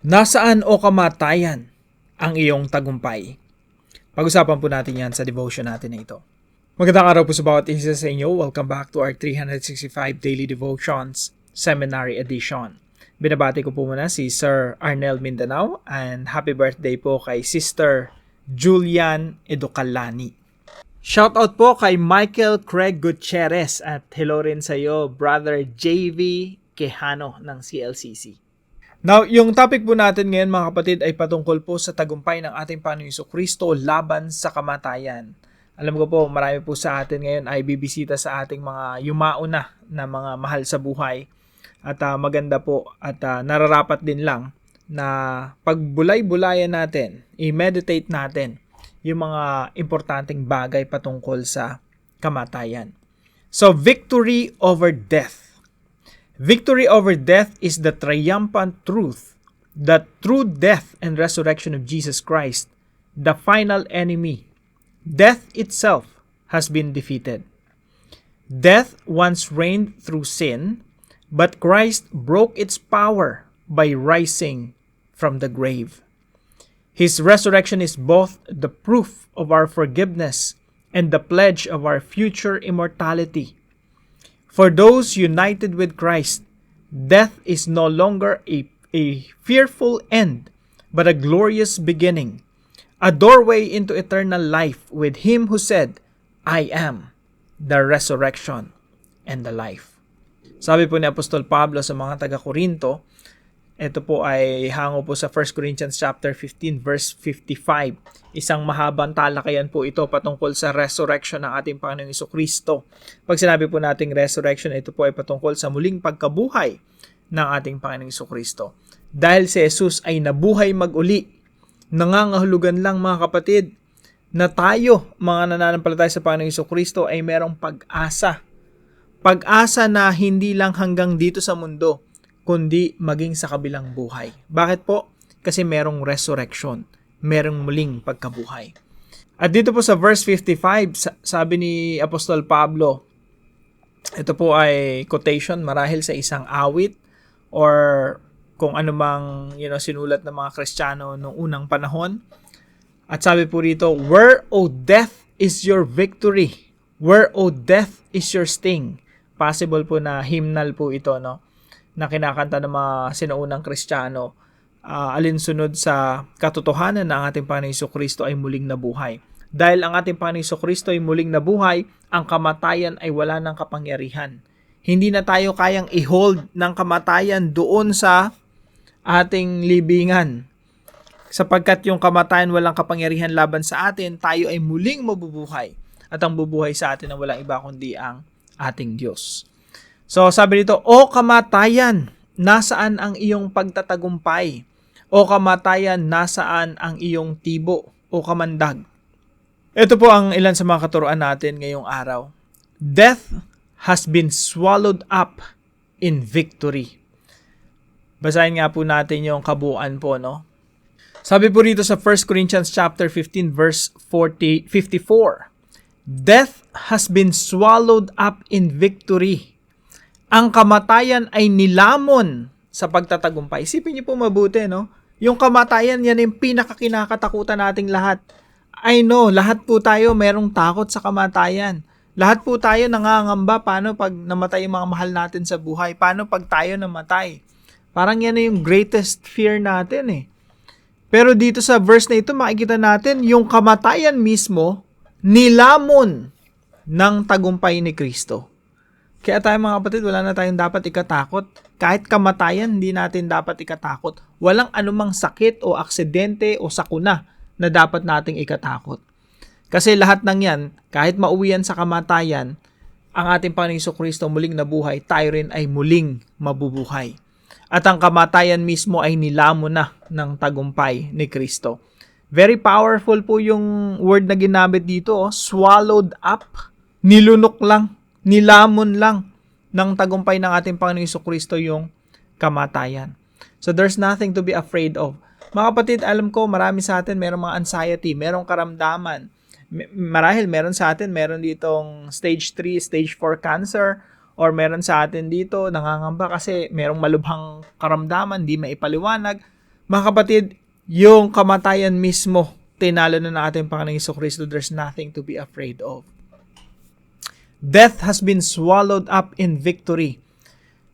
Nasaan o kamatayan ang iyong tagumpay? Pag-usapan po natin yan sa devotion natin na ito. Magandang araw po sa bawat isa sa inyo. Welcome back to our 365 Daily Devotions Seminary Edition. Binabati ko po muna si Sir Arnel Mindanao and happy birthday po kay Sister Julian Educalani. Shoutout po kay Michael Craig Gutierrez at hello rin sa iyo, Brother JV Quejano ng CLCC. Now, yung topic po natin ngayon mga kapatid ay patungkol po sa tagumpay ng ating Panginoong Jesucristo laban sa kamatayan. Alam ko po, marami po sa atin ngayon ay bibisita sa ating mga yumauna na mga mahal sa buhay. At maganda po at nararapat din lang na pagbulay-bulayan natin, i-meditate natin yung mga importanteng bagay patungkol sa kamatayan. So, victory over death. Victory over death is the triumphant truth that through death and resurrection of Jesus Christ, the final enemy, death itself, has been defeated. Death once reigned through sin, but Christ broke its power by rising from the grave. His resurrection is both the proof of our forgiveness and the pledge of our future immortality. For those united with Christ, death is no longer a fearful end, but a glorious beginning, a doorway into eternal life with Him who said, I am the resurrection and the life. Sabi po ni Apostol Pablo sa mga taga-Korinto, ito po ay hango po sa 1 Corinthians chapter 15 verse 55. Isang mahabang talakayan po ito patungkol sa resurrection ng ating Panginoong Jesucristo. Pag sinabi po nating resurrection, ito po ay patungkol sa muling pagkabuhay ng ating Panginoong Jesucristo. Dahil si Jesus ay nabuhay mag-uli, nangangahulugan lang mga kapatid na tayo, mga nananampalataya sa Panginoong Jesucristo, ay merong pag-asa. Pag-asa na hindi lang hanggang dito sa mundo, kundi maging sa kabilang buhay. Bakit po? Kasi merong resurrection, merong muling pagkabuhay. At dito po sa verse 55, sabi ni Apostol Pablo, ito po ay quotation marahil sa isang awit or kung anumang sinulat ng mga Kristiyano noong unang panahon. At sabi po rito, where, O death, is your victory? Where, O death, is your sting? Possible po na hymnal po ito, no? Na kinakanta ng mga sinaunang Kristiyano, alinsunod sa katotohanan na ang ating Panginoong Jesucristo ay muling nabuhay. Dahil ang ating Panginoong Jesucristo ay muling nabuhay, ang kamatayan ay wala ng kapangyarihan. Hindi na tayo kayang i-hold ng kamatayan doon sa ating libingan. Sapagkat yung kamatayan walang kapangyarihan laban sa atin, tayo ay muling mabubuhay. At ang bubuhay sa atin ay walang iba kundi ang ating Diyos. So sabi dito, O kamatayan, nasaan ang iyong pagtatagumpay? O kamatayan, nasaan ang iyong tibo o kamandag? Ito po ang ilan sa mga katuruan natin ngayong araw. Death has been swallowed up in victory. Basahin nga po natin yung kabuuan po, no? Sabi po rito sa 1 Corinthians chapter 15 verse 54. Death has been swallowed up in victory. Ang kamatayan ay nilamon sa pagtatagumpay. Isipin niyo po mabuti, no? Yung kamatayan, yan yung pinakakinakatakutan nating lahat. I know, lahat po tayo merong takot sa kamatayan. Lahat po tayo nangangamba paano pag namatay yung mga mahal natin sa buhay. Paano pag tayo namatay? Parang yan na yung greatest fear natin eh. Pero dito sa verse na ito, makikita natin yung kamatayan mismo nilamon ng tagumpay ni Kristo. Kaya tayo mga kapatid, wala na tayong dapat ikatakot. Kahit kamatayan, hindi natin dapat ikatakot. Walang anumang sakit o aksidente o sakuna na dapat nating ikatakot. Kasi lahat ng yan, kahit mauwian sa kamatayan, ang ating Panginoong Jesucristo muling nabuhay, tayo rin ay muling mabubuhay. At ang kamatayan mismo ay nilamon na ng tagumpay ni Kristo. Very powerful po yung word na ginamit dito, swallowed up, nilunok lang. Nilamon lang ng tagumpay ng ating Panginoong Jesucristo yung kamatayan. So there's nothing to be afraid of. Mga kapatid, alam ko marami sa atin merong mga anxiety, merong karamdaman. Marahil meron sa atin, meron ditong stage 3, stage 4 cancer, or meron sa atin dito nangangamba kasi merong malubhang karamdaman, di maipaliwanag. Mga kapatid, yung kamatayan mismo, tinalo na ng ating Panginoong Jesucristo. There's nothing to be afraid of. Death has been swallowed up in victory.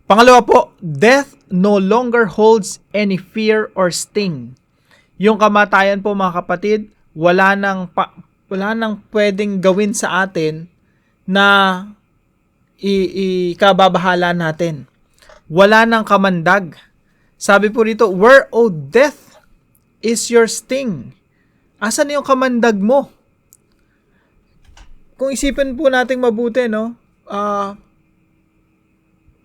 Pangalawa po, death no longer holds any fear or sting. Yung kamatayan po mga kapatid, wala nang pwedeng gawin sa atin na ikababahala natin. Wala nang kamandag. Sabi po rito, where, O death, is your sting? Asan yung kamandag mo? Kung isipin po natin mabuti, no?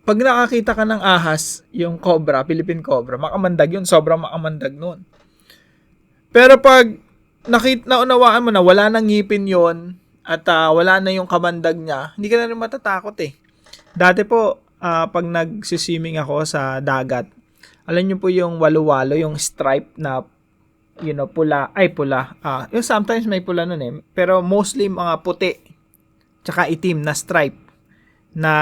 Pag nakakita ka ng ahas, yung cobra, Philippine cobra, makamandag yun, sobrang makamandag nun. Pero pag naunawaan mo na wala nang ngipin yon at wala na yung kamandag niya, hindi ka na rin matatakot eh. Dati po, pag nagsiswimming ako sa dagat, alam niyo po yung walo-walo, yung stripe na, pula. Yung sometimes may pula nun eh. Pero mostly mga puti, tsaka itim na stripe na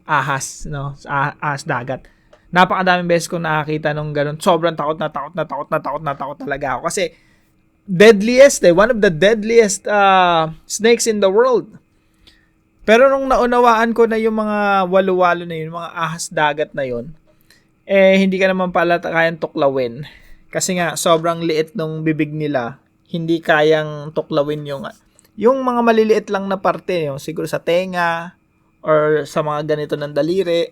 ahas, no? Ahas dagat. Napakadaming beses ko nakakita nung ganun. Sobrang takot talaga ako. Kasi, one of the deadliest snakes in the world. Pero nung naunawaan ko na yung mga walo-walo na yun, mga ahas dagat na yun, hindi ka naman pala kayang tuklawin. Kasi nga, sobrang liit nung bibig nila. Hindi kayang tuklawin yung mga maliliit lang na parte, yung siguro sa tenga, or sa mga ganito ng daliri.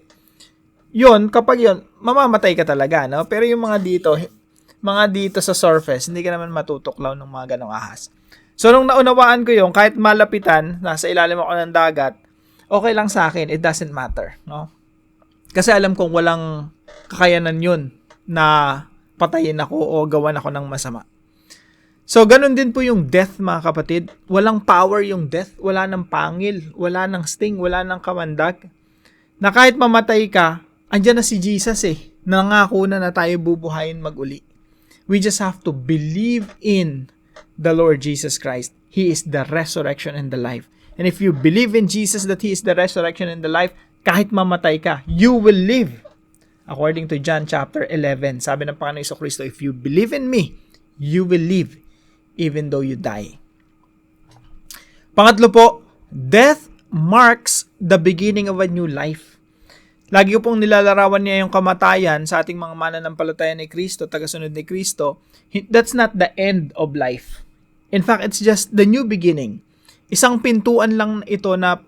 Kapag mamamatay ka talaga, no? Pero yung mga dito sa surface, hindi ka naman matutuklaw ng mga ganong ahas. So, nung naunawaan ko kahit malapitan, nasa ilalim ako ng dagat, okay lang sa akin, it doesn't matter, no? Kasi alam kong walang kakayanan yun na patayin ako o gawan ako ng masama. So, ganun din po yung death, mga kapatid. Walang power yung death. Wala ng pangil. Wala ng sting. Wala ng kamandag. Na kahit mamatay ka, andyan na si Jesus eh. Nangako na tayo bubuhayin mag-uli. We just have to believe in the Lord Jesus Christ. He is the resurrection and the life. And if you believe in Jesus that He is the resurrection and the life, kahit mamatay ka, you will live. According to John chapter 11, sabi ng Panginoon Jesucristo, if you believe in me, you will live even though you die. Pangatlo po, death marks the beginning of a new life. Lagi ko pong nilalarawan niya yung kamatayan sa ating mga mananampalataya ni Kristo, tagasunod ni Kristo. That's not the end of life. In fact, it's just the new beginning. Isang pintuan lang ito na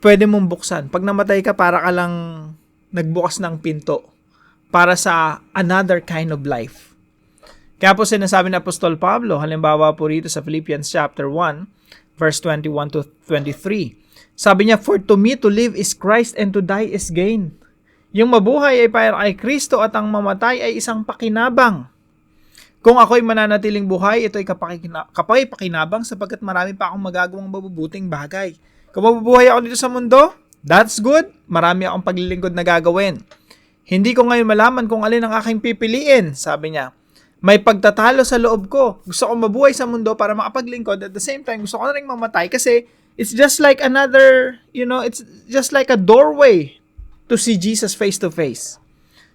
pwede mong buksan. Pag namatay ka, para ka lang nagbukas ng pinto para sa another kind of life. Kaya po sinasabi ni Apostol Pablo, halimbawa po rito sa Philippians chapter 1, verse 21 to 23. Sabi niya, for to me to live is Christ and to die is gain. Yung mabuhay ay para kay Kristo at ang mamatay ay isang pakinabang. Kung ako'y mananatiling buhay, ito ay pakinabang sapagkat marami pa akong magagawang mabubuting bagay. Kung mabubuhay ako dito sa mundo, that's good. Marami akong paglilingkod na gagawin. Hindi ko ngayon malaman kung alin ang aking pipiliin, sabi niya. May pagtatalo sa loob ko. Gusto kong mabuhay sa mundo para makapaglingkod. At the same time, gusto ko na rin mamatay kasi it's just like it's just like a doorway to see Jesus face to face.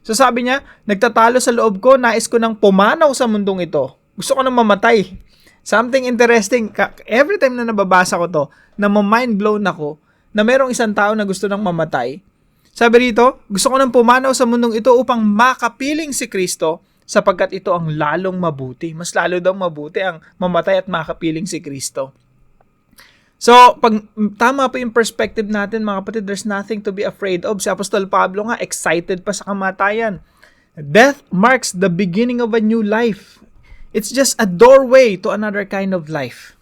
So sabi niya, nagtatalo sa loob ko, nais ko nang pumanaw sa mundong ito. Gusto ko nang mamatay. Something interesting, every time na nababasa ko to, na ma-mind blown ako, na merong isang tao na gusto nang mamatay. Sabi rito, gusto ko nang pumanaw sa mundong ito upang makapiling si Kristo, sapagkat ito ang lalong mabuti. Mas lalo daw mabuti ang mamatay at makapiling si Kristo. So, pag tama po yung perspective natin, mga kapatid, there's nothing to be afraid of. Si Apostol Pablo nga, excited pa sa kamatayan. Death marks the beginning of a new life. It's just a doorway to another kind of life.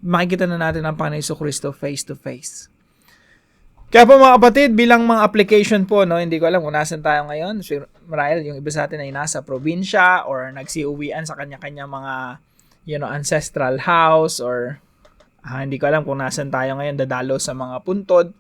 Makikita na natin ang Panginoon Jesucristo face to face. Kaya po mga kapatid, bilang mga application po, no, hindi ko alam kung nasan tayo ngayon. Marahil yung iba sa atin ay nasa probinsya or nagsiuwian sa kanya-kanya mga ancestral house or hindi ko alam kung nasan tayo ngayon, dadalo sa mga puntod.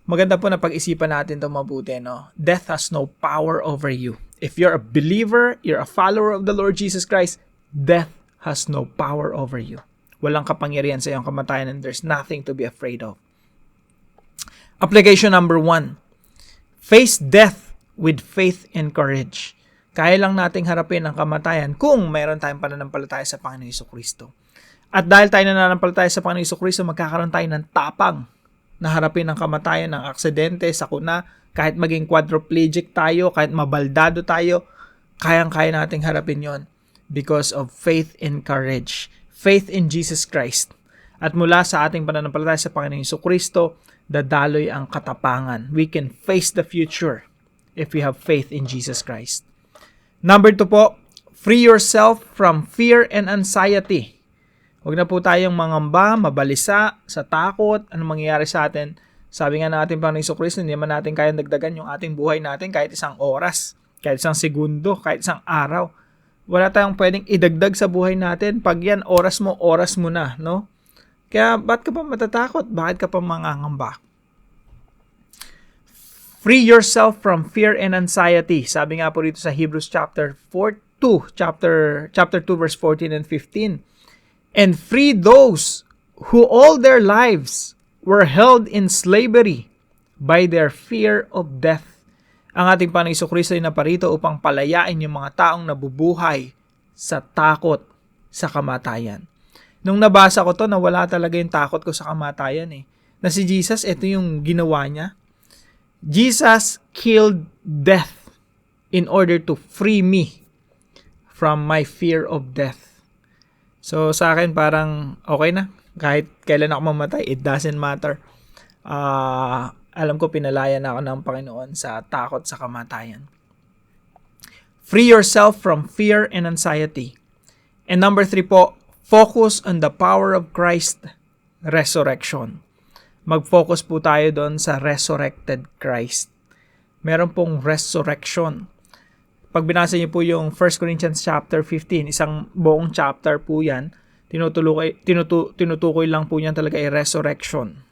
Maganda po na pag-isipan natin ito mabuti, no? Death has no power over you. If you're a believer, you're a follower of the Lord Jesus Christ, death has no power over you. Walang kapangyarihan sa iyong kamatayan and there's nothing to be afraid of. Application number 1. Face death with faith and courage. Kaya lang nating harapin ang kamatayan kung mayroon tayong pananampalataya sa Panginoong Jesucristo. At dahil tayo nananampalataya sa Panginoong Jesucristo, magkakaroon tayo ng tapang na harapin ang kamatayan, ng aksidente, sakuna, kahit maging quadriplegic tayo, kahit mabaldado tayo, kayang-kaya nating harapin yon because of faith and courage. Faith in Jesus Christ. At mula sa ating pananampalataya sa Panginoong Jesucristo, dadaloy ang katapangan. We can face the future if we have faith in Jesus Christ. Number 2 po, free yourself from fear and anxiety. Huwag na po tayong mangamba, mabalisa, sa takot, ano mangyayari sa atin. Sabi nga natin Panginoong Jesucristo, hindi naman natin kayang dagdagan yung ating buhay natin kahit isang oras, kahit isang segundo, kahit isang araw. Wala tayong pwedeng idagdag sa buhay natin. Pag yan, oras mo na, no? Kaya, ba't ka pa matatakot? Bakit ka pa mangangamba? Free yourself from fear and anxiety. Sabi nga po rito sa Hebrews chapter 2 verse 14 and 15. And free those who all their lives were held in slavery by their fear of death. Ang ating Panginoong Jesucristo ay naparito upang palayain yung mga taong nabubuhay sa takot sa kamatayan. Nung nabasa ko to, nawala talaga yung takot ko sa kamatayan eh. Na si Jesus, ito yung ginawa niya. Jesus killed death in order to free me from my fear of death. So sa akin parang okay na. Kahit kailan ako mamatay, it doesn't matter. Alam ko pinalaya na ako ng Panginoon sa takot sa kamatayan. Free yourself from fear and anxiety. And number 3 po, focus on the power of Christ resurrection. Mag-focus po tayo doon sa resurrected Christ. Meron pong resurrection. Pag binasa niyo po yung 1 Corinthians chapter 15, isang buong chapter po yan, tinutukoy lang po niyan talaga ay resurrection.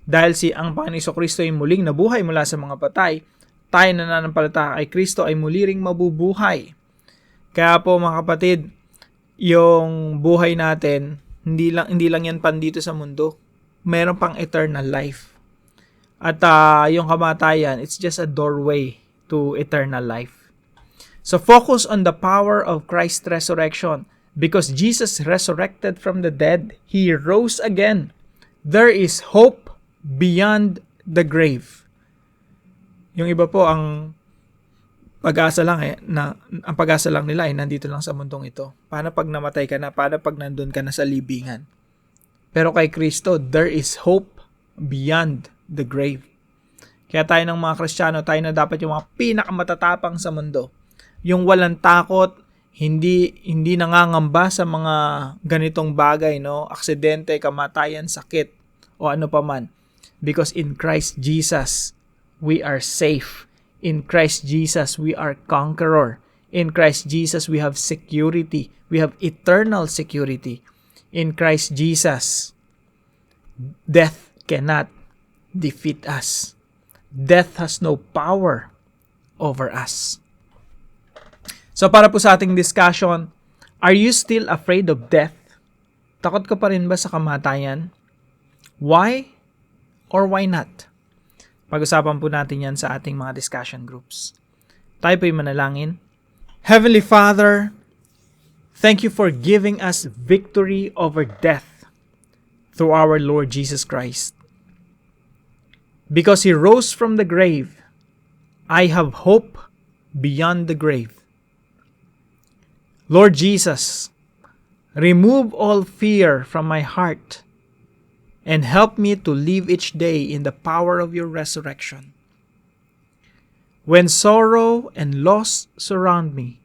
Dahil ang Panginoong Jesucristo ay muling nabuhay mula sa mga patay, tayo na nananampalataya kay Kristo ay muli ring mabubuhay. Kaya po mga kapatid, yung buhay natin, hindi lang yan pandito sa mundo. Meron pang eternal life. At yung kamatayan, it's just a doorway to eternal life. So focus on the power of Christ's resurrection. Because Jesus resurrected from the dead, He rose again. There is hope beyond the grave. Yung iba po, ang pag-asa lang ang pag-asa lang nila ay nandito lang sa mundong ito. Paano pag namatay ka na? Paano pag nandun ka na sa libingan? Pero kay Kristo, there is hope beyond the grave. Kaya tayo ng mga Kristiyano, tayo na dapat yung mga pinakamatatapang sa mundo. Yung walang takot, hindi nangangamba sa mga ganitong bagay, no? Aksidente, kamatayan, sakit, o ano pa man. Because in Christ Jesus, we are safe. In Christ Jesus, we are conqueror. In Christ Jesus, we have security. We have eternal security. In Christ Jesus, death cannot defeat us. Death has no power over us. So para po sa ating discussion, are you still afraid of death? Takot ka pa rin ba sa kamatayan? Why or why not? Pag-usapan po natin yan sa ating mga discussion groups. Tayo po'y manalangin. Heavenly Father, thank you for giving us victory over death through our Lord Jesus Christ. Because He rose from the grave, I have hope beyond the grave. Lord Jesus, remove all fear from my heart and help me to live each day in the power of your resurrection. When sorrow and loss surround me,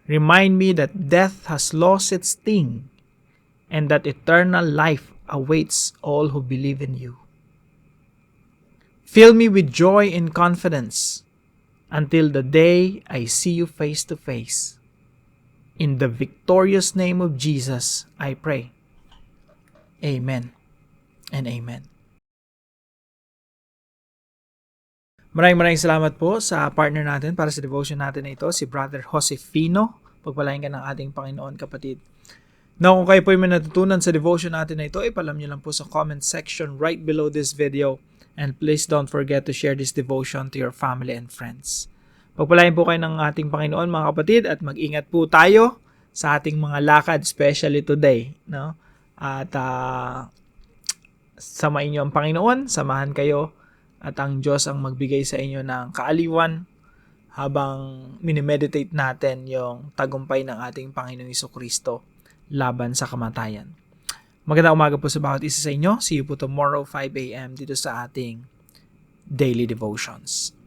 remind me that death has lost its sting and that eternal life awaits all who believe in you. Fill me with joy and confidence until the day I see you face to face. In the victorious name of Jesus, I pray. Amen and amen. Maraming salamat po sa partner natin para sa devotion natin na ito, si Brother Josefino. Pagpalain ka ng ating Panginoon, kapatid. Now, kung kayo po may natutunan sa devotion natin na ito, ipalam nyo lang po sa comment section right below this video. And please don't forget to share this devotion to your family and friends. Pagpalain po kayo ng ating Panginoon mga kapatid at mag-ingat po tayo sa ating mga lakad, especially today. No? At samain niyo ang Panginoon, samahan kayo at ang Diyos ang magbigay sa inyo ng kaaliwan habang minimeditate natin yung tagumpay ng ating Panginoong Jesucristo laban sa kamatayan. Magandang umaga po sa bawat isa sa inyo. See you po tomorrow 5 a.m. dito sa ating Daily Devotions.